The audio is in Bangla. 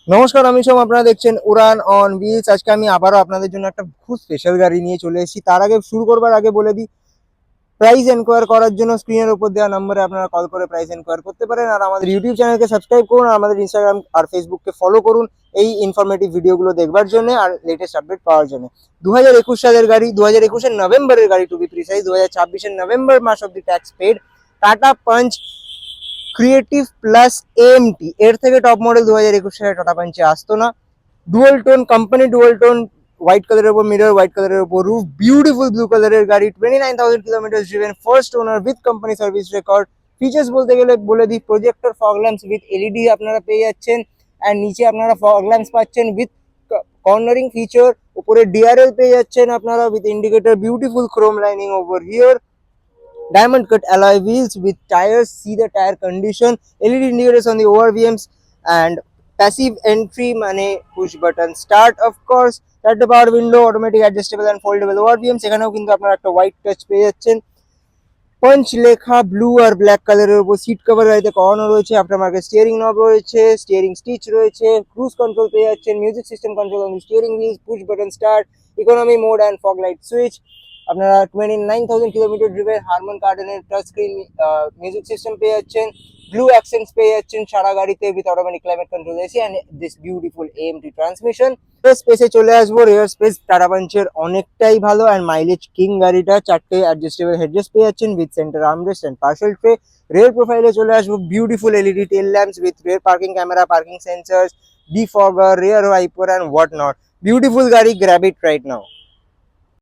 নমস্কার, আমি সোম। আপনারা দেখছেন উড়ান অন হুইলস। আজকে আমি আবারও আপনাদের জন্য একটা খুব স্পেশাল গাড়ি নিয়ে চলে এসেছি। তার আগে শুরু করবার আগে বলে দিই, প্রাইস এনকোয়ার করার জন্য স্ক্রিনের উপর দেওয়া নম্বরে আপনারা কল করে প্রাইস এনকোয়ার করতে পারেন। আর আমাদের ইউটিউব চ্যানেলকে সাবস্ক্রাইব করুন, আর আমাদের ইনস্টাগ্রাম আর ফেসবুককে ফলো করুন এই ইনফরমেটিভ ভিডিওগুলো দেখবার জন্য আর লেটেস্ট আপডেট পাওয়ার জন্য। 2021 সালের গাড়ি, 2021-এর নভেম্বরের গাড়ি টু বি প্রিসাইজ, 2026-এর নভেম্বর মাস of the tax paid, Tata Punch Creative Plus AMT. এর থেকে টপ মডেল 2021 সালে টাটা পাঞ্চে আসতো না। Dual tone company, dual tone white কালারের উপর মিরর, হোয়াইট কালারের উপর রুফ, বিউটিফুল ব্লু কালারের গাড়ি, 29,000 kilometre driven, first owner with company service record. Features বলতে গেলে বলে দিই, projector fog lamps with LED আপনারা পেয়ে যাচ্ছেন। অ্যান্ড নিচে আপনারা ফগ ল্যাম্পস পাচ্ছেন উইথ কর্নারিং ফিচার। উপরে ডিআরএল পেয়ে যাচ্ছেন আপনারা with indicator, beautiful Chrome lining over here, diamond cut alloy wheels with tires. See the tire condition, LED indicators on the ORVMs, and passive entry মানে push button start, of course. At the power window, automatic adjustable and foldable ORVMs। এখানেও কিন্তু আপনারা একটা হোয়াইট টাচ পেয়ে যাচ্ছেন। পাঞ্চ লেখা ব্লু আর ব্ল্যাক কালারের উপর সিট কভার গাড়িতে করানো রয়েছে। আফটার মার্কেট স্টিয়ারিং নব রয়েছে, স্টিয়ারিং স্টিচ রয়েছে, ক্রুজ কন্ট্রোল পেয়ে যাচ্ছেন, music system control on the steering wheels, push button start, economy mode and fog light switch. আপনারা 29,000 কিলোমিটার ড্রিভেন হারমান কার্ডেনের টাচ স্ক্রিন মিউজিক সিস্টেম পেয়ে যাচ্ছেন, ব্লু অ্যাকসেন্টস পেয়ে যাচ্ছেন সারা গাড়িতে with automatic climate control AC and this beautiful AMT transmission. স্পেসে চলে আসবো। রিয়ার স্পেস টাটা পাঞ্চের অনেকটাই ভালো অ্যান্ড মাইলেজ কিং গাড়িটা। 4টে অ্যাডজাস্টেবল হেডরেস্ট পেয়ে যাচ্ছেন with centre armrest and parcel tray. Rear প্রোফাইলে চলে আসবো, beautiful LED tail lamps with rear parking camera, parking sensors, defogger, rear wiper and what not. Beautiful গাড়ি, গ্র্যাব ইট রাইট নাও।